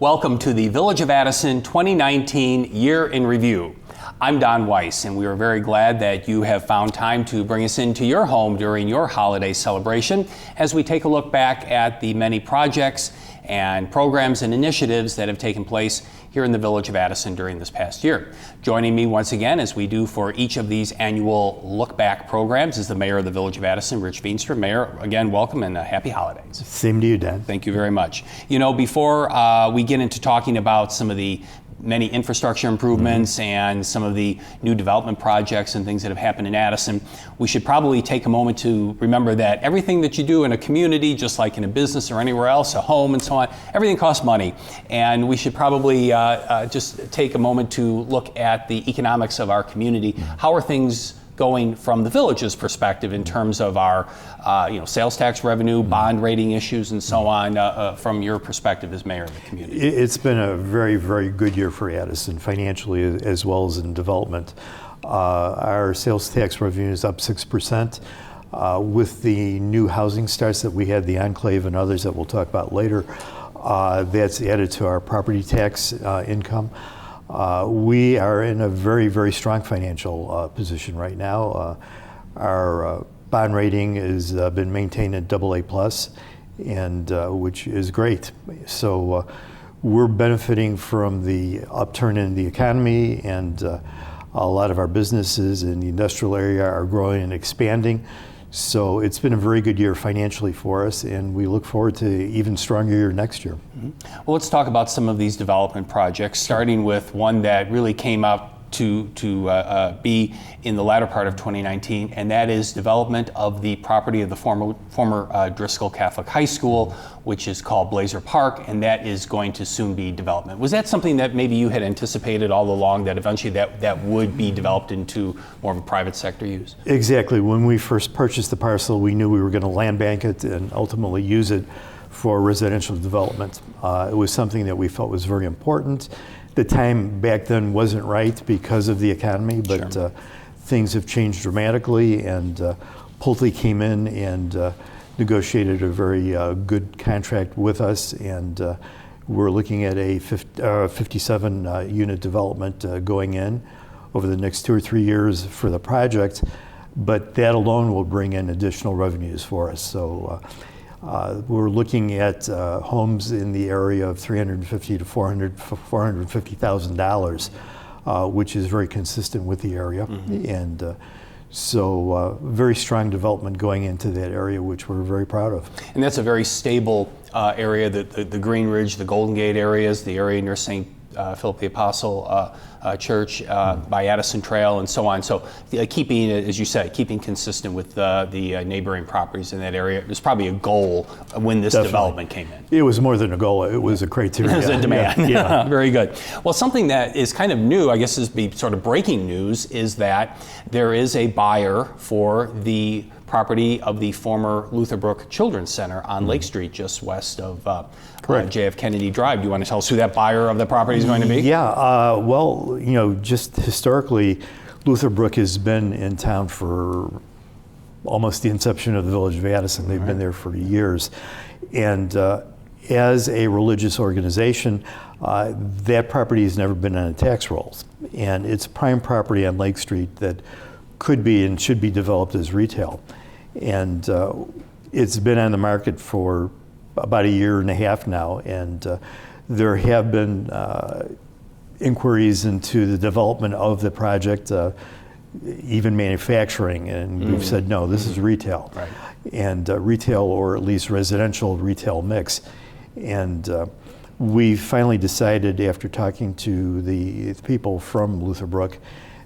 Welcome to the Village of Addison 2019 Year in Review. I'm Don Weiss, and we are very glad that you have found time to bring us into your home during your holiday celebration as we take a look back at the many projects and programs and initiatives that have taken place here in the Village of Addison during this past year. Joining me once again, as we do for each of these annual look back programs, is the Mayor of the Village of Addison, Rich Veenstra. Mayor, again, welcome and happy holidays. Same to you, Dan. Thank you very much. You know, before we get into talking about some of the many infrastructure improvements and some of the new development projects and things that have happened in Addison, we should probably take a moment to remember that everything that you do in a community, just like in a business or anywhere else, a home and so on, everything costs money. And we should probably just take a moment to look at the economics of our community. How are things going from the village's perspective in terms of our sales tax revenue, bond rating issues, and so on, from your perspective as mayor of the community? It's been a very, very good year for Addison, financially as well as in development. Our sales tax revenue is up 6%. With the new housing starts that we had, the Enclave and others that we'll talk about later, that's added to our property tax income. We are in a very, very strong financial position right now. Our bond rating has been maintained at AA+, and which is great. So we're benefiting from the upturn in the economy, and a lot of our businesses in the industrial area are growing and expanding. So it's been a very good year financially for us, and we look forward to an even stronger year next year. Well, let's talk about some of these development projects, starting with one that really came up to be in the latter part of 2019, and that is development of the property of the former Driscoll Catholic High School, which is called Blazer Park, and that is going to soon be development. Was that something that maybe you had anticipated all along, that eventually that would be developed into more of a private sector use? Exactly. When we first purchased the parcel, we knew we were going to land bank it and ultimately use it for residential development. It was something that we felt was very important. The time back then wasn't right because of the economy, but sure. Things have changed dramatically, and Pulte came in and negotiated a very good contract with us, and we're looking at a 57 unit development going in over the next 2 or 3 years for the project, but that alone will bring in additional revenues for us. So we're looking at homes in the area of $350,000 to $450,000, which is very consistent with the area. And so very strong development going into that area, which we're very proud of. And that's a very stable area, the Green Ridge, the Golden Gate areas, the area near St. Philip the Apostle Church, by Addison Trail, and so on. So keeping, as you said, keeping consistent with the neighboring properties in that area. It was probably a goal when this Definitely. Development came in. It was more than a goal. It was a criteria. It was a demand. Yeah. Very good. Well, something that is kind of new, I guess, is be sort of breaking news, is that there is a buyer for the property of the former Luther Brook Children's Center on Lake Street, just west of JF Kennedy Drive. Do you want to tell us who that buyer of the property is going to be? Yeah, well, just historically, Luther Brook has been in town for almost the inception of the Village of Addison. They've been there for years. And as a religious organization, that property has never been on the tax rolls. And it's prime property on Lake Street that could be and should be developed as retail. And it's been on the market for about 1.5 years now, and there have been inquiries into the development of the project, even manufacturing, and we've said no, this is retail. Right. And retail, or at least residential retail mix. And we finally decided, after talking to the people from Luther Brook,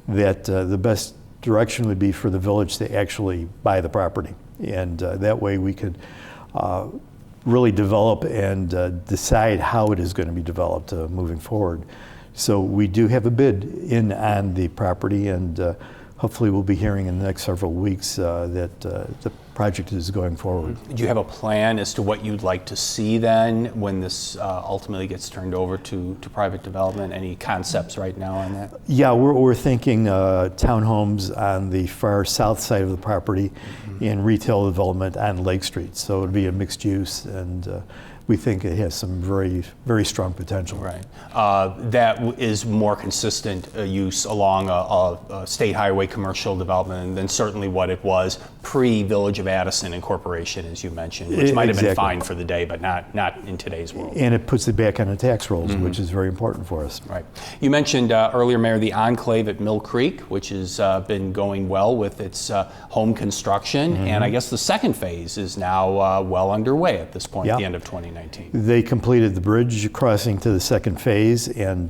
that the best direction would be for the village to actually buy the property, and that way we could really develop and decide how it is going to be developed moving forward. So we do have a bid in on the property, and hopefully we'll be hearing in the next several weeks that the project is going forward. Do you have a plan as to what you'd like to see then when this ultimately gets turned over to private development? Any concepts right now on that? Yeah, we're thinking townhomes on the far south side of the property and retail development on Lake Street. So it would be a mixed use, and we think it has some very, very strong potential. Right. That is more consistent use along a state highway commercial development than certainly what it was pre-Village of Addison incorporation, as you mentioned, which might have been fine for the day, but not in today's world. And it puts it back on the tax rolls, which is very important for us. Right. You mentioned earlier, Mayor, the enclave at Mill Creek, which has been going well with its home construction, and I guess the second phase is now well underway at this point, at the end of 2019. They completed the bridge crossing to the second phase, and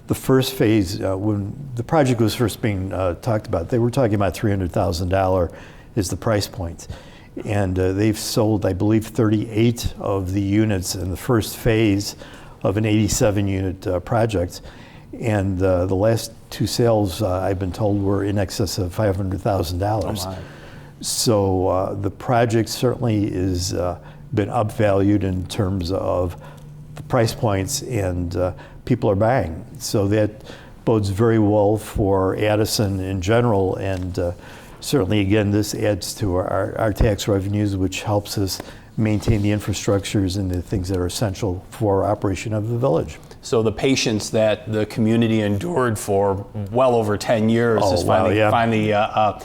the first phase, when the project was first being talked about, they were talking about $300,000 is the price point. And they've sold, I believe, 38 of the units in the first phase of an 87-unit project. And the last two sales, I've been told, were in excess of $500,000. Oh, so the project certainly is been upvalued in terms of the price points, and people are buying. So that bodes very well for Addison in general, and certainly, again, this adds to our tax revenues, which helps us maintain the infrastructures and the things that are essential for operation of the village. So the patience that the community endured for well over 10 years has finally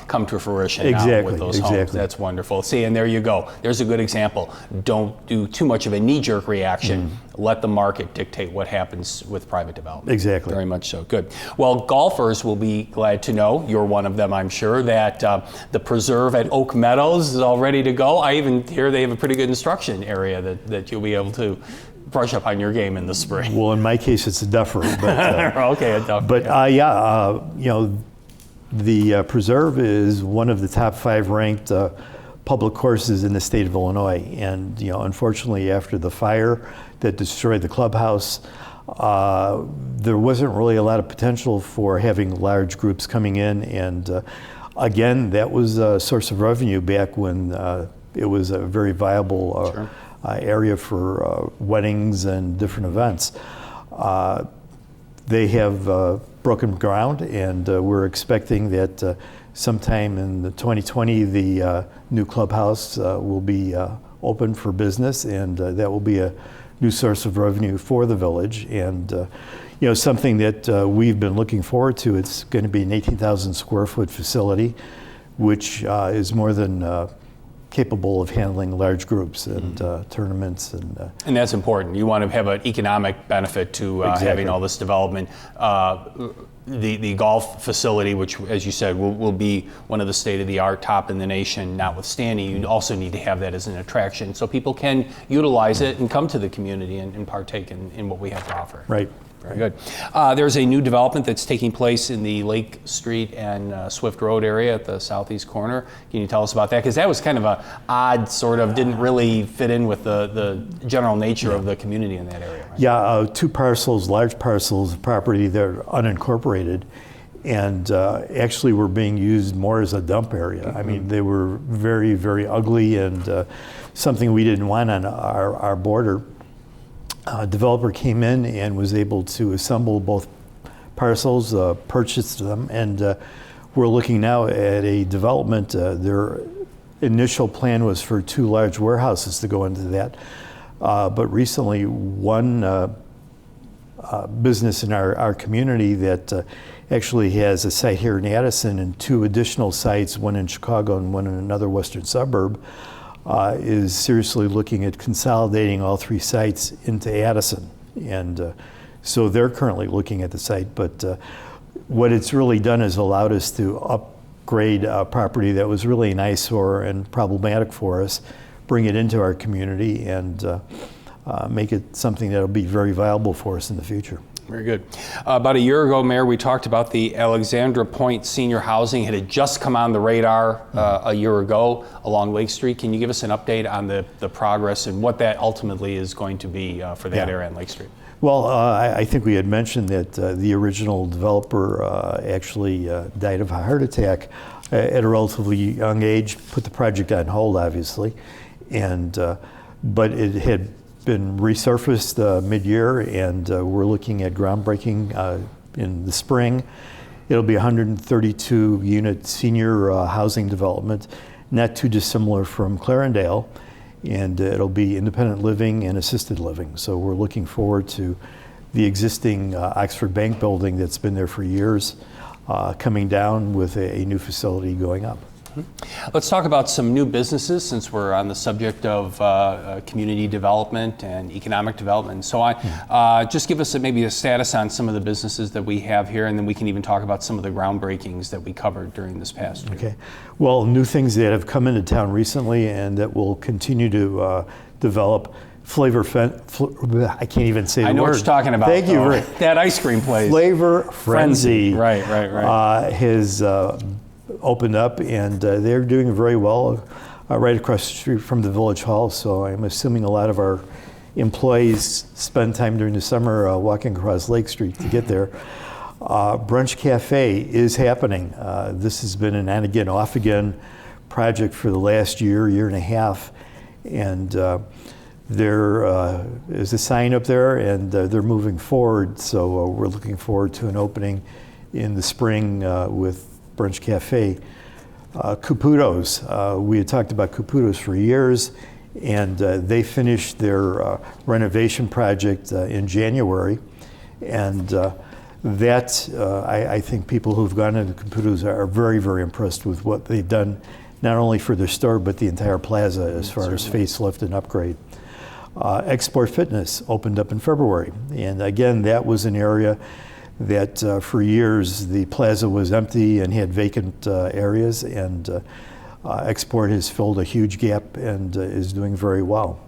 come to fruition now with those homes. That's wonderful. See, and there you go. There's a good example. Don't do too much of a knee-jerk reaction. Let the market dictate what happens with private development. Exactly. Very much so. Good. Well, golfers will be glad to know, you're one of them, I'm sure, that the preserve at Oak Meadows is all ready to go. I even hear they have a pretty good instruction area that you'll be able to brush up on your game in the spring. Well, in my case, it's a duffer. But, okay, a duffer. But you know, the preserve is one of the top 5 ranked public courses in the state of Illinois. And you know, unfortunately, after the fire that destroyed the clubhouse, there wasn't really a lot of potential for having large groups coming in. And again, that was a source of revenue back when it was a very viable area for weddings and different events. They have broken ground, and we're expecting that sometime in 2020 the new clubhouse will be open for business, and that will be a new source of revenue for the village. And you know, something that we've been looking forward to. It's going to be an 18,000 square foot facility, which is more than capable of handling large groups and tournaments. And that's important. You want to have an economic benefit to having all this development. The golf facility, which, as you said, will be one of the state-of-the-art, top in the nation, notwithstanding, you also need to have that as an attraction so people can utilize it and come to the community and partake in what we have to offer. Right. Very good. There's a new development that's taking place in the Lake Street and Swift Road area at the southeast corner. Can you tell us about that? Because that was kind of an odd sort of, didn't really fit in with the general nature of the community in that area. Right? Yeah, 2 parcels, large parcels of property that are unincorporated, and actually were being used more as a dump area. I mean, they were very, very ugly, and something we didn't want on our border. Developer came in and was able to assemble both parcels, purchased them, and we're looking now at a development. Their initial plan was for 2 large warehouses to go into that, but recently one business in our community that actually has a site here in Addison and 2 additional sites, one in Chicago and one in another western suburb, is seriously looking at consolidating all 3 sites into Addison. And so they're currently looking at the site, but what it's really done is allowed us to upgrade a property that was really an eyesore and problematic for us, bring it into our community, and make it something that'll be very viable for us in the future. Very good. About a year ago, Mayor, we talked about the Alexandra Point Senior Housing. It had just come on the radar a year ago along Lake Street. Can you give us an update on the progress and what that ultimately is going to be for that area on Lake Street? Well, I think we had mentioned that the original developer actually died of a heart attack at a relatively young age, put the project on hold, obviously, and but it had been resurfaced mid-year, and we're looking at groundbreaking in the spring. It'll be a 132-unit senior housing development, not too dissimilar from Clarendale. and it'll be independent living and assisted living. So we're looking forward to the existing Oxford Bank building that's been there for years coming down with a new facility going up. Let's talk about some new businesses, since we're on the subject of community development and economic development and so on. Just give us maybe a status on some of the businesses that we have here, and then we can even talk about some of the groundbreakings that we covered during this past year. Okay. Well, new things that have come into town recently and that will continue to develop. I can't even say the word. I know what you're talking about. Thank you, Rick. That ice cream place. Flavor Frenzy. Right. Has opened up, and they're doing very well right across the street from the Village Hall. So I'm assuming a lot of our employees spend time during the summer walking across Lake Street to get there. Brunch Cafe is happening. This has been an on-again, off-again project for the last year and a half. And there is a sign up there, and they're moving forward. So we're looking forward to an opening in the spring with Brunch Cafe. Caputo's. We had talked about Caputo's for years, and they finished their renovation project in January. And I think people who've gone into Caputo's are very, very impressed with what they've done, not only for their store, but the entire plaza as far as facelift and upgrade. Export Fitness opened up in February. And again, that was an area that for years the plaza was empty and had vacant areas, and Export has filled a huge gap and is doing very well.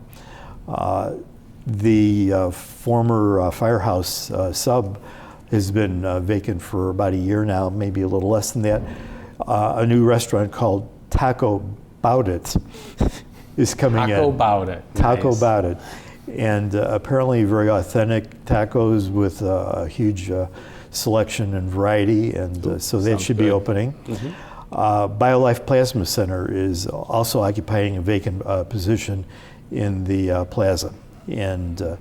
The former Firehouse sub has been vacant for about a year now, maybe a little less than that. A new restaurant called Taco Bout It is coming in. Taco Bout It. Taco Nice. Bout It. And apparently very authentic tacos with a huge selection and variety, and so that should be opening. BioLife Plasma Center is also occupying a vacant position in the plaza, and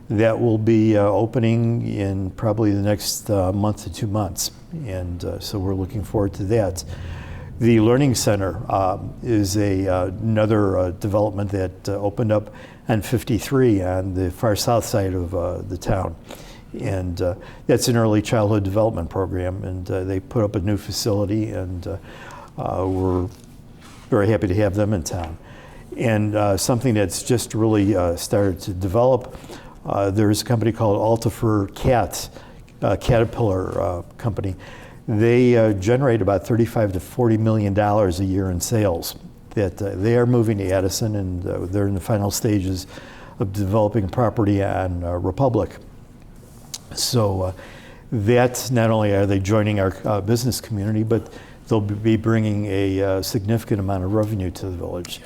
that will be opening in probably the next month to 2 months, and so we're looking forward to that. The Learning Center is another development that opened up on 53 on the far south side of the town. And that's an early childhood development program, and they put up a new facility, and we're very happy to have them in town. And something that's just really started to develop, there's a company called Altifer Caterpillar company. They generate about $35 to $40 million a year in sales. That they are moving to Addison, and they're in the final stages of developing a property on Republic. So that's not only are they joining our business community, but they'll be bringing a significant amount of revenue to the village.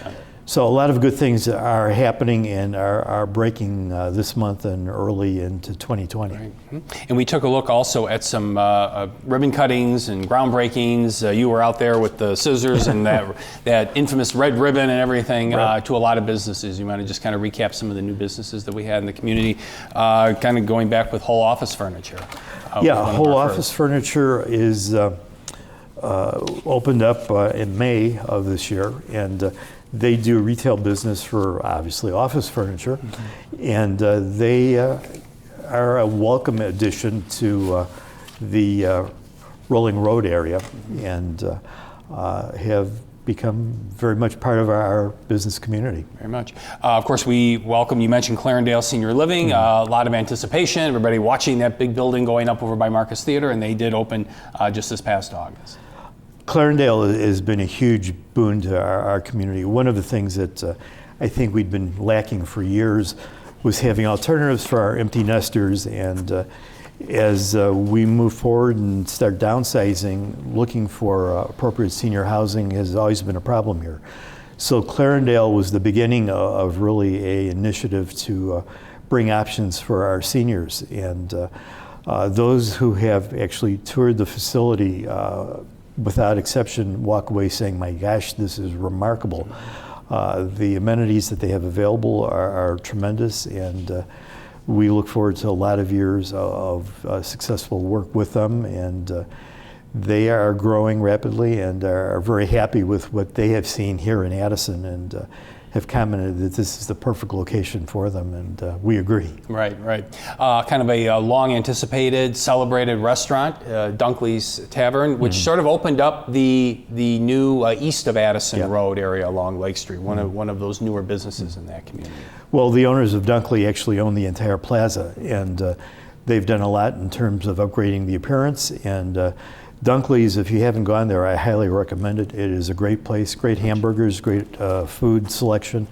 So a lot of good things are happening and are breaking this month and early into 2020. Right. And we took a look also at some ribbon cuttings and groundbreakings. You were out there with the scissors and that infamous red ribbon and everything to a lot of businesses. You want to just kind of recap some of the new businesses that we had in the community, kind of going back with whole office furniture. Whole office furniture is opened up in May of this year, and they do retail business for, obviously, office furniture, and they are a welcome addition to the Rolling Road area, and have become very much part of our business community. Very much. Of course, we welcome, you mentioned Clarendale Senior Living, a lot of anticipation, everybody watching that big building going up over by Marcus Theater, and they did open just this past August. Clarendale has been a huge boon to our community. One of the things that I think we'd been lacking for years was having alternatives for our empty nesters, and as we move forward and start downsizing, looking for appropriate senior housing has always been a problem here. So Clarendale was the beginning of really an initiative to bring options for our seniors, and those who have actually toured the facility without exception walk away saying, my gosh, this is remarkable. The amenities that they have available are tremendous, and we look forward to a lot of years of successful work with them, and they are growing rapidly and are very happy with what they have seen here in Addison, and have commented that this is the perfect location for them, and we agree. Right, right. Kind of a long-anticipated, celebrated restaurant, Dunkley's Tavern, which sort of opened up the new east of Addison Road area along Lake Street. One of those newer businesses in that community. Well, the owners of Dunkley actually own the entire plaza, and they've done a lot in terms of upgrading the appearance. And Dunkley's, if you haven't gone there, I highly recommend it. It is a great place, great hamburgers, great food selection,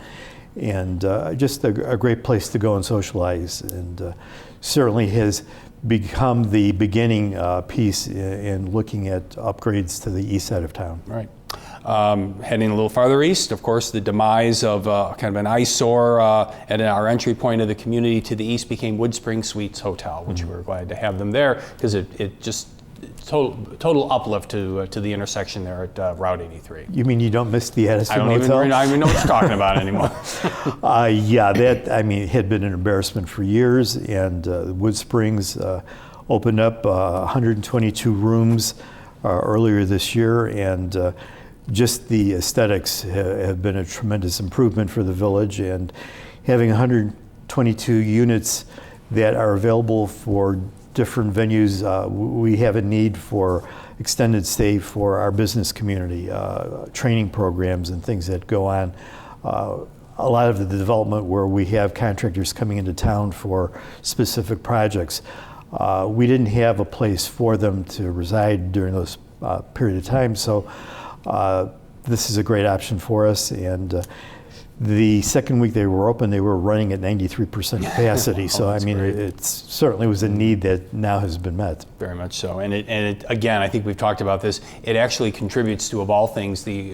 and just a great place to go and socialize. And certainly has become the beginning piece in looking at upgrades to the east side of town. Right. Heading a little farther east, of course, the demise of kind of an eyesore at our entry point of the community to the east became Wood Spring Suites Hotel, which we were glad to have them there because it just total uplift to the intersection there at Route 83. You mean you don't miss the Addison Hotel? I don't even know what you're talking about anymore. Yeah, that, I mean, had been an embarrassment for years, and Wood Springs opened up 122 rooms earlier this year, and just the aesthetics have been a tremendous improvement for the village, and having 122 units that are available for different venues. We have a need for extended stay for our business community, training programs and things that go on. A lot of the development where we have contractors coming into town for specific projects, we didn't have a place for them to reside during those period of time. So this is a great option for us. And the second week they were open, they were running at 93% capacity. So I mean, it certainly was a need that now has been met. Very much so. And it again, I think we've talked about this. It actually contributes to, of all things, the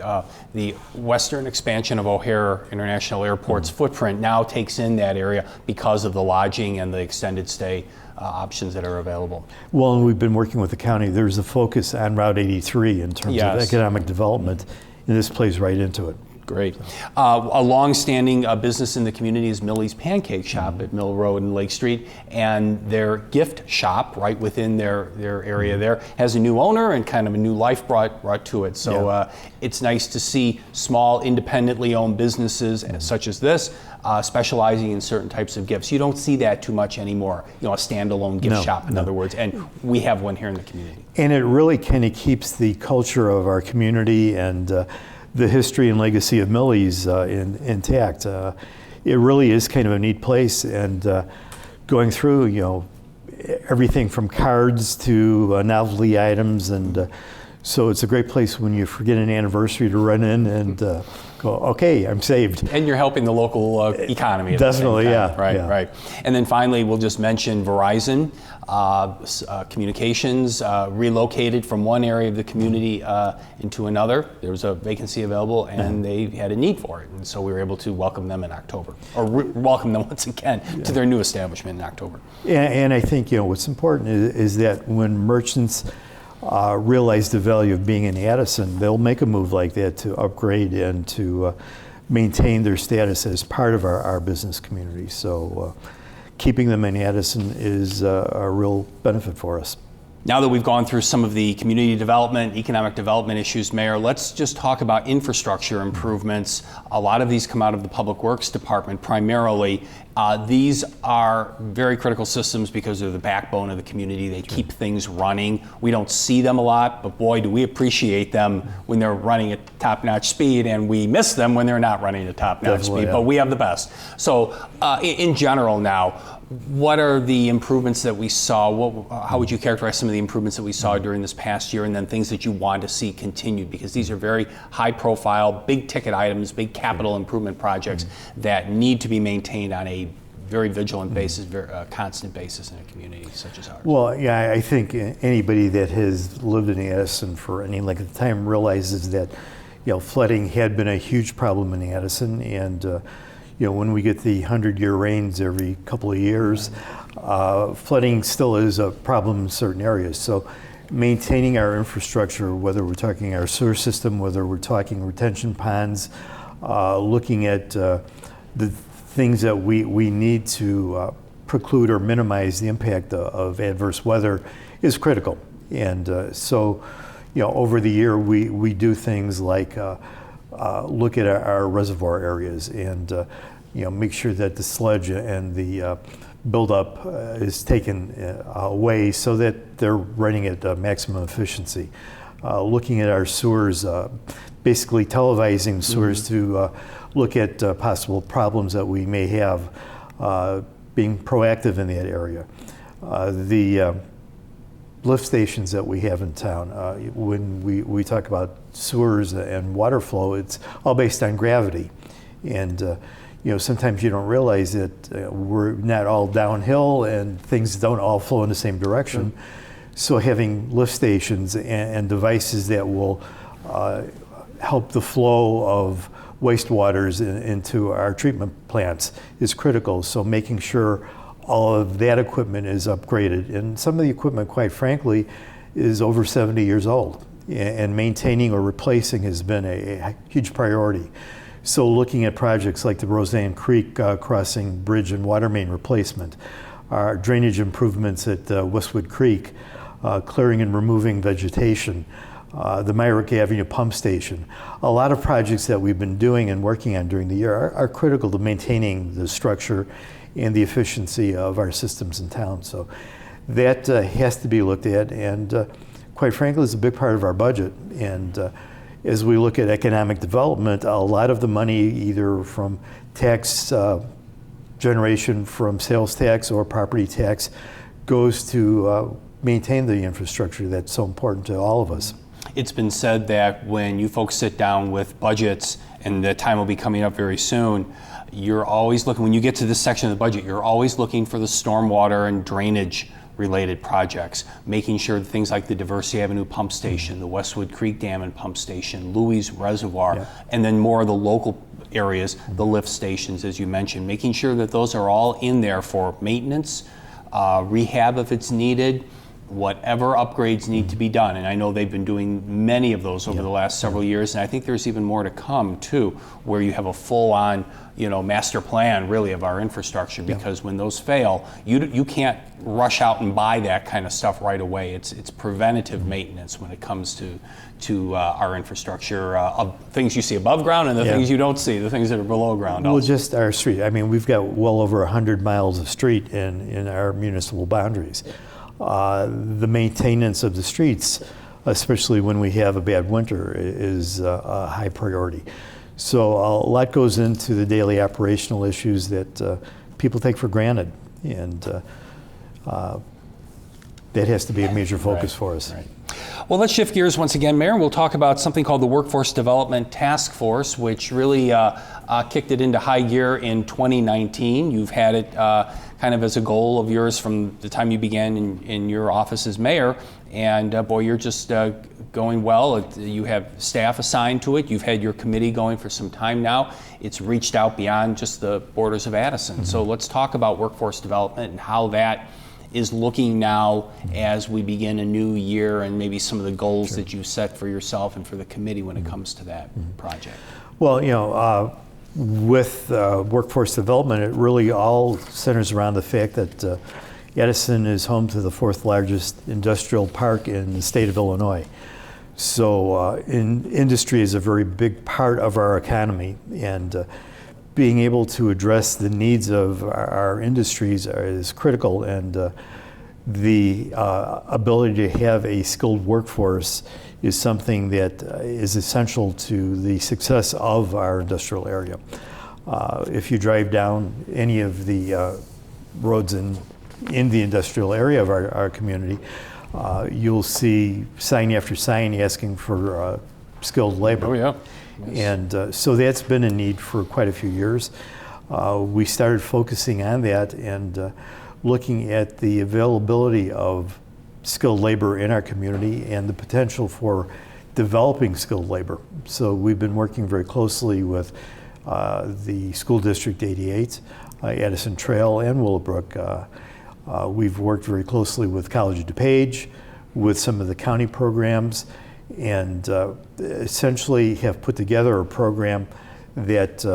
western expansion of O'Hare International Airport's footprint now takes in that area because of the lodging and the extended stay options that are available. Well, and we've been working with the county. There's a focus on Route 83 in terms of economic development, and this plays right into it. Great. A long-standing business in the community is Millie's Pancake Shop at Mill Road and Lake Street, and their gift shop right within their area there has a new owner and kind of a new life brought to it. So it's nice to see small, independently owned businesses such as this specializing in certain types of gifts. You don't see that too much anymore. You know, a standalone gift shop, in other words, and we have one here in the community. And it really kind of keeps the culture of our community and the history and legacy of Millie's intact. It really is kind of a neat place, and going through, you know, everything from cards to novelty items, and so it's a great place when you forget an anniversary to run in and go, okay, I'm saved. And you're helping the local economy at Definitely, the same time. yeah. Right, yeah. right. And then finally, we'll just mention Verizon Communications relocated from one area of the community into another. There was a vacancy available, and they had a need for it. And so we were able to welcome them in October, or welcome them once again to their new establishment in October. And I think, you know, what's important is that when merchants realize the value of being in Addison, they'll make a move like that to upgrade and to maintain their status as part of our business community. So keeping them in Addison is a real benefit for us. Now that we've gone through some of the community development, economic development issues, Mayor, let's just talk about infrastructure improvements. A lot of these come out of the Public Works Department primarily. These are very critical systems because they're the backbone of the community. They keep things running. We don't see them a lot, but boy, do we appreciate them when they're running at top-notch speed, and we miss them when they're not running at top-notch speed, but we have the best. So in general now, what are the improvements that we saw? How would you characterize some of the improvements that we saw during this past year, and then things that you want to see continued? Because these are very high-profile, big-ticket items, big capital improvement projects that need to be maintained on a very vigilant basis, constant basis in a community such as ours. Well, yeah, I think anybody that has lived in Addison for any length of time realizes that, you know, flooding had been a huge problem in Addison, and you know, when we get the 100-year rains every couple of years, flooding still is a problem in certain areas. So maintaining our infrastructure, whether we're talking our sewer system, whether we're talking retention ponds, looking at the things that we need to preclude or minimize the impact of adverse weather is critical. And so, you know, over the year we do things like look at our reservoir areas and make sure that the sludge and the buildup is taken away so that they're running at maximum efficiency. Looking at our sewers, basically televising sewers to look at possible problems that we may have, being proactive in that area. The lift stations that we have in town, when we talk about sewers and water flow, it's all based on gravity. And sometimes you don't realize that we're not all downhill and things don't all flow in the same direction. Sure. So having lift stations and devices that will help the flow of wastewaters into our treatment plants is critical. So making sure all of that equipment is upgraded. And some of the equipment, quite frankly, is over 70 years old. And maintaining or replacing has been a huge priority. So looking at projects like the Roseanne Creek crossing bridge and water main replacement, our drainage improvements at Westwood Creek, clearing and removing vegetation, the Myrick Avenue pump station. A lot of projects that we've been doing and working on during the year are critical to maintaining the structure and the efficiency of our systems in town. So that has to be looked at, and quite frankly, it's a big part of our budget. And as we look at economic development, a lot of the money, either from tax generation from sales tax or property tax, goes to maintain the infrastructure that's so important to all of us. It's been said that when you folks sit down with budgets, and the time will be coming up very soon, you're always looking, when you get to this section of the budget, you're always looking for the stormwater and drainage related projects, making sure that things like the Diversity Avenue pump station, the Westwood Creek Dam and pump station, Louis Reservoir, and then more of the local areas, the lift stations, as you mentioned, making sure that those are all in there for maintenance, rehab if it's needed, whatever upgrades need to be done. And I know they've been doing many of those over the last several years, and I think there's even more to come too, where you have a full-on master plan really of our infrastructure, because when those fail, you can't rush out and buy that kind of stuff right away. It's preventative maintenance when it comes to our infrastructure, of things you see above ground and the things you don't see, the things that are below ground. Well, just our street. I mean, we've got well over 100 miles of street in our municipal boundaries. The maintenance of the streets, especially when we have a bad winter, is a high priority. So a lot goes into the daily operational issues that people take for granted, and that has to be a major focus for us. Right. Well, let's shift gears once again, Mayor. We'll talk about something called the Workforce Development Task Force, which really kicked it into high gear in 2019. You've had it kind of as a goal of yours from the time you began in your office as mayor, and boy, you're just going well. You have staff assigned to it. You've had your committee going for some time now. It's reached out beyond just the borders of Addison. So let's talk about workforce development and how that is looking now as we begin a new year, and maybe some of the goals that you set for yourself and for the committee when it comes to that project. Well, with workforce development, it really all centers around the fact that Addison is home to the 4th largest industrial park in the state of Illinois. So industry is a very big part of our economy, and being able to address the needs of our industries is critical, and the ability to have a skilled workforce is something that is essential to the success of our industrial area. If you drive down any of the roads in the industrial area of our community, you'll see sign after sign asking for skilled labor. Oh, yeah. Yes. And so that's been a need for quite a few years. We started focusing on that and looking at the availability of skilled labor in our community and the potential for developing skilled labor. So we've been working very closely with the School District 88, Addison Trail, and Willowbrook. We've worked very closely with College of DuPage, with some of the county programs, and essentially have put together a program that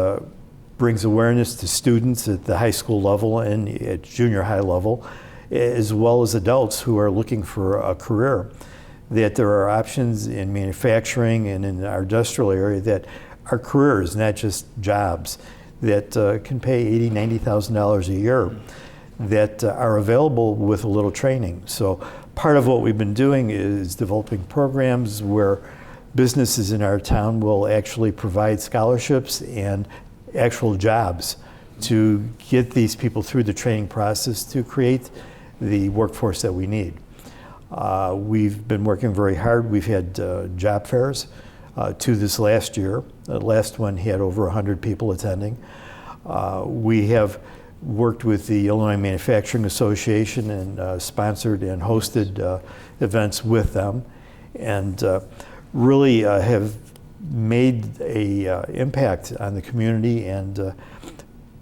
brings awareness to students at the high school level and at junior high level, as well as adults who are looking for a career, that there are options in manufacturing and in our industrial area that are careers, not just jobs, that can pay $80,000, $90,000 a year, that are available with a little training. So part of what we've been doing is developing programs where businesses in our town will actually provide scholarships and actual jobs to get these people through the training process to create the workforce that we need. We've been working very hard. We've had job fairs, 2 this last year. The last one had over 100 people attending. We have worked with the Illinois Manufacturing Association and sponsored and hosted events with them, and really have made a impact on the community, and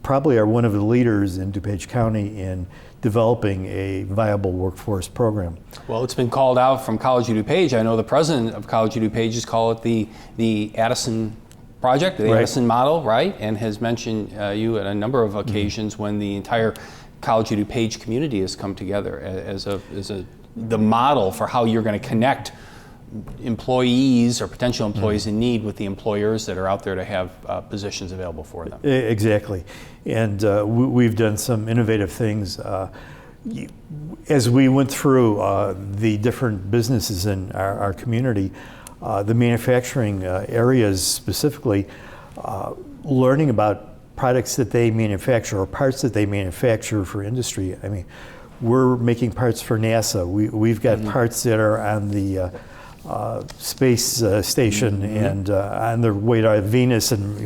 probably are one of the leaders in DuPage County in developing a viable workforce program. Well, it's been called out from College of DuPage. I know the president of College of DuPage has called it the Addison project, the Right. Addison model, right? And has mentioned you at a number of occasions when the entire College of DuPage community has come together as the model for how you're going to connect employees or potential employees in need with the employers that are out there to have positions available for them. Exactly. And we've done some innovative things. As we went through the different businesses in our community, the manufacturing areas specifically, learning about products that they manufacture or parts that they manufacture for industry. I mean, we're making parts for NASA. We've got parts that are on the space station and on their way to Venus, and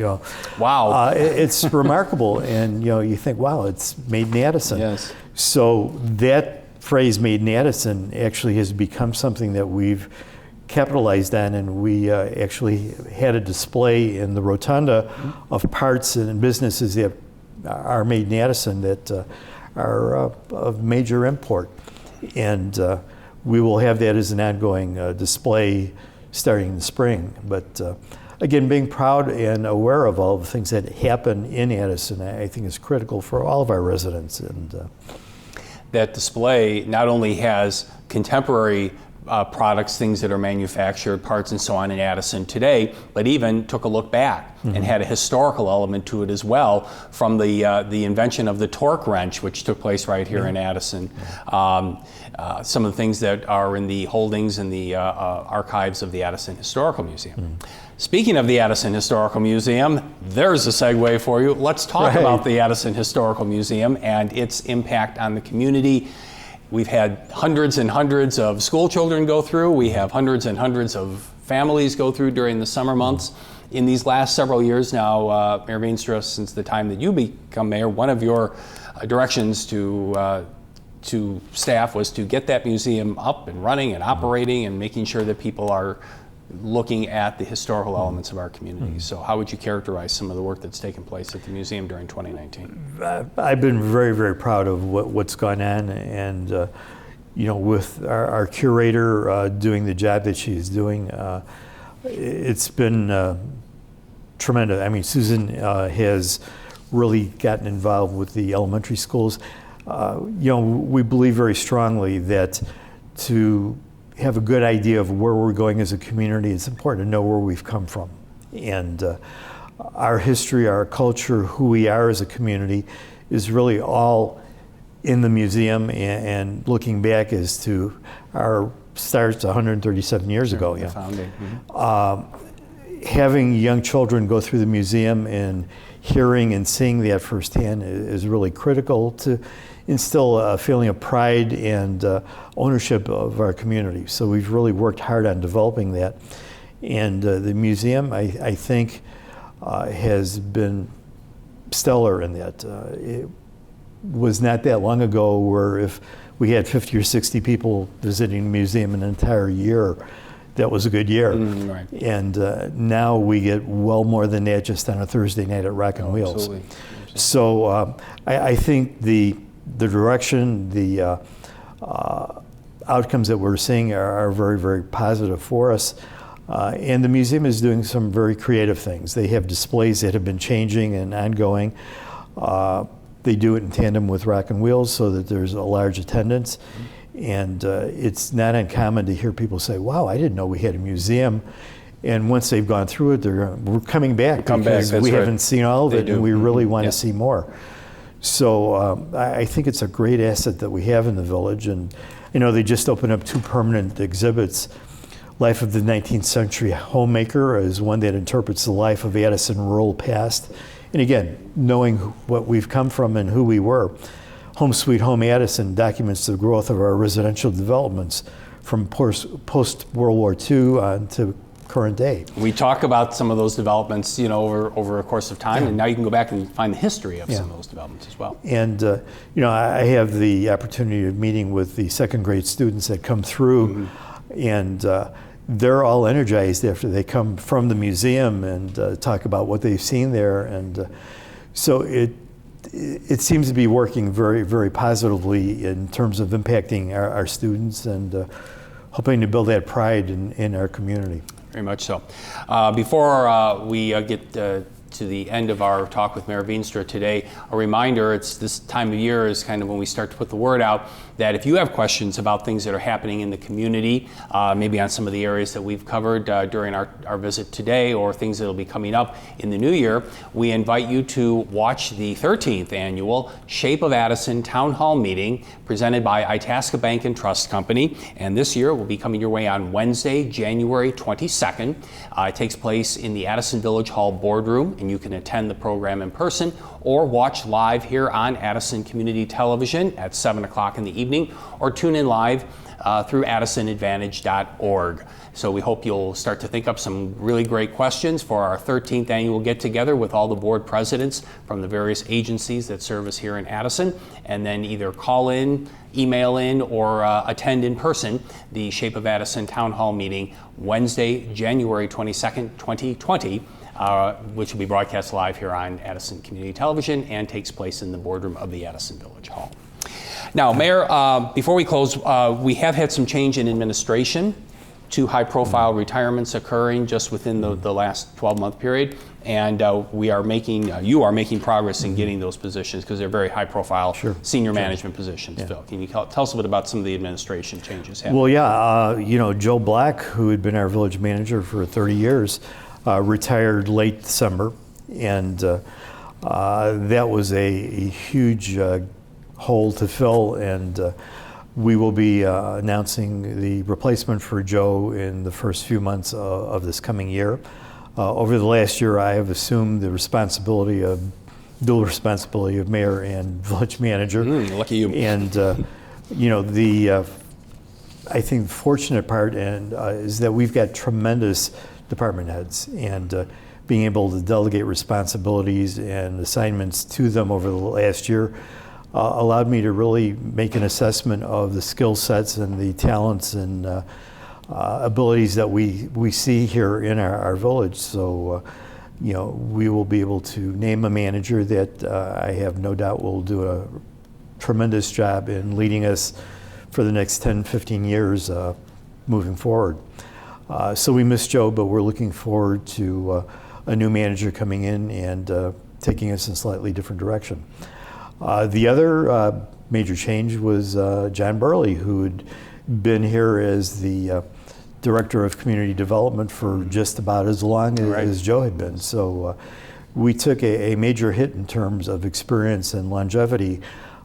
Wow. it's remarkable. And you think, wow, it's made in Addison. Yes. So that phrase "made in Addison" actually has become something that we've capitalized on, and we actually had a display in the rotunda of parts and businesses that are made in Addison that are of major import, and we will have that as an ongoing display starting in the spring. But again, being proud and aware of all the things that happen in Addison, I think is critical for all of our residents. And that display not only has contemporary products, things that are manufactured, parts and so on in Addison today, but even took a look back and had a historical element to it as well, from the invention of the torque wrench, which took place right here in Addison. Some of the things that are in the holdings in the archives of the Addison Historical Museum. Speaking of the Addison Historical Museum, there's a segue for you. Let's talk about the Addison Historical Museum and its impact on the community. We've had hundreds and hundreds of school children go through. We have hundreds and hundreds of families go through during the summer months. In these last several years now, Mayor Veenstra, since the time that you become mayor, one of your directions to staff was to get that museum up and running and operating and making sure that people are looking at the historical elements of our community. So how would you characterize some of the work that's taken place at the museum during 2019? I've been very, very proud of what's gone on, and with our curator doing the job that she's doing, it's been tremendous. I mean, Susan has really gotten involved with the elementary schools. We believe very strongly that to have a good idea of where we're going as a community, it's important to know where we've come from. And our history, our culture, who we are as a community is really all in the museum, and looking back as to our starts 137 years ago. The founding. Having young children go through the museum and hearing and seeing that firsthand is really critical to instill a feeling of pride and ownership of our community. So we've really worked hard on developing that. And the museum, I think, has been stellar in that. It was not that long ago where if we had 50 or 60 people visiting the museum an entire year, that was a good year. Right. And now we get well more than that just on a Thursday night at Rock and Wheels. Absolutely. So I think the direction, the outcomes that we're seeing are very, very positive for us. And the museum is doing some very creative things. They have displays that have been changing and ongoing. They do it in tandem with Rock and Wheels so that there's a large attendance. And it's not uncommon to hear people say, wow, I didn't know we had a museum. And once they've gone through it, we're coming back because that's we right. haven't seen all of it, and we really want Yeah. to see more. So I think it's a great asset that we have in the village. And they just opened up 2 permanent exhibits. Life of the 19th Century Homemaker is one that interprets the life of Addison rural past. And again, knowing what we've come from and who we were. Home Sweet Home Addison documents the growth of our residential developments from post-World War II to current day. We talk about some of those developments, over a course of time, and now you can go back and find the history of some of those developments as well. And I have the opportunity of meeting with the second grade students that come through, and they're all energized after they come from the museum and talk about what they've seen there. And so it seems to be working very, very positively in terms of impacting our students and hoping to build that pride in our community. Very much so. Before we get to the end of our talk with Mayor Veenstra today, a reminder, it's this time of year is kind of when we start to put the word out that if you have questions about things that are happening in the community, maybe on some of the areas that we've covered during our visit today or things that will be coming up in the new year, we invite you to watch the 13th annual Shape of Addison Town Hall meeting presented by Itasca Bank and Trust Company. And this year will be coming your way on Wednesday, January 22nd. It takes place in the Addison Village Hall boardroom, and you can attend the program in person or watch live here on Addison Community Television at 7 o'clock in the evening, or tune in live through addisonadvantage.org. So we hope you'll start to think up some really great questions for our 13th annual get-together with all the board presidents from the various agencies that serve us here in Addison, and then either call in, email in, or attend in person the Shape of Addison Town Hall meeting Wednesday, January 22nd, 2020, which will be broadcast live here on Addison Community Television and takes place in the boardroom of the Addison Village Hall. Now, Mayor, before we close, we have had some change in administration, 2 high-profile retirements occurring just within the last 12-month period, and you are making progress in getting those positions because they're very high-profile senior management positions filled. Can you tell us a bit about some of the administration changes happening? Well, yeah, Joe Black, who had been our village manager for 30 years, retired late December, and that was a huge hole to fill, and we will be announcing the replacement for Joe in the first few months of this coming year. Over the last year, I have assumed the dual responsibility of mayor and village manager. Lucky you. And I think the fortunate part is that we've got tremendous department heads, and being able to delegate responsibilities and assignments to them over the last year allowed me to really make an assessment of the skill sets and the talents and abilities that we see here in our village. So, we will be able to name a manager that I have no doubt will do a tremendous job in leading us for the next 10, 15 years moving forward. So we miss Joe, but we're looking forward to a new manager coming in and taking us in a slightly different direction. The other major change was John Burley, who had been here as the Director of Community Development for just about as long as Joe had been. So we took a major hit in terms of experience and longevity,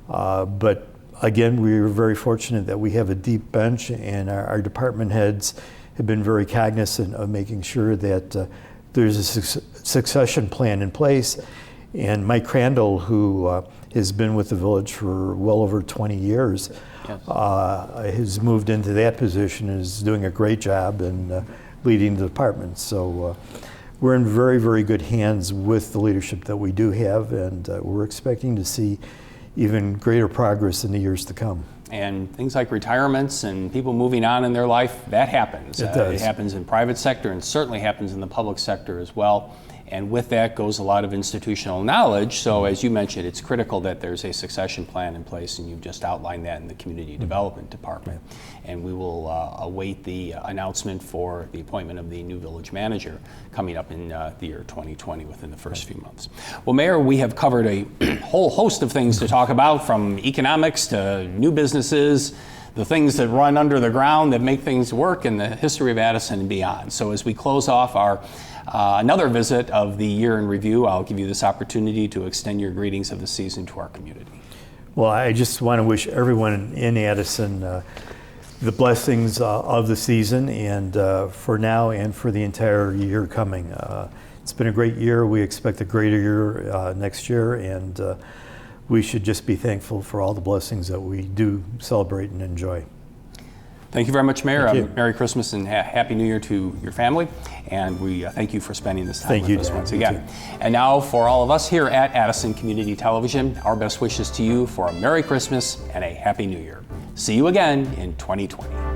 but again, we were very fortunate that we have a deep bench, and our department heads have been very cognizant of making sure that there's a succession plan in place. And Mike Crandall, who has been with the village for well over 20 years, has moved into that position and is doing a great job in leading the department. So we're in very, very good hands with the leadership that we do have, and we're expecting to see even greater progress in the years to come. And things like retirements and people moving on in their life, that happens. It does. It happens in private sector and certainly happens in the public sector as well. And with that goes a lot of institutional knowledge. So as you mentioned, it's critical that there's a succession plan in place, and you've just outlined that in the Community Development Department. And we will await the announcement for the appointment of the new village manager coming up in the year 2020 within the first few months. Well, Mayor, we have covered a whole host of things to talk about, from economics to new businesses, the things that run under the ground that make things work in the history of Addison and beyond. So as we close off our another visit of the year in review, I'll give you this opportunity to extend your greetings of the season to our community. Well, I just want to wish everyone in Addison the blessings of the season, and for now and for the entire year coming. It's been a great year. We expect a greater year next year, and we should just be thankful for all the blessings that we do celebrate and enjoy. Thank you very much, Mayor. Thank you. Merry Christmas and Happy New Year to your family. And we thank you for spending this time with us once again. And now for all of us here at Addison Community Television, our best wishes to you for a Merry Christmas and a Happy New Year. See you again in 2020.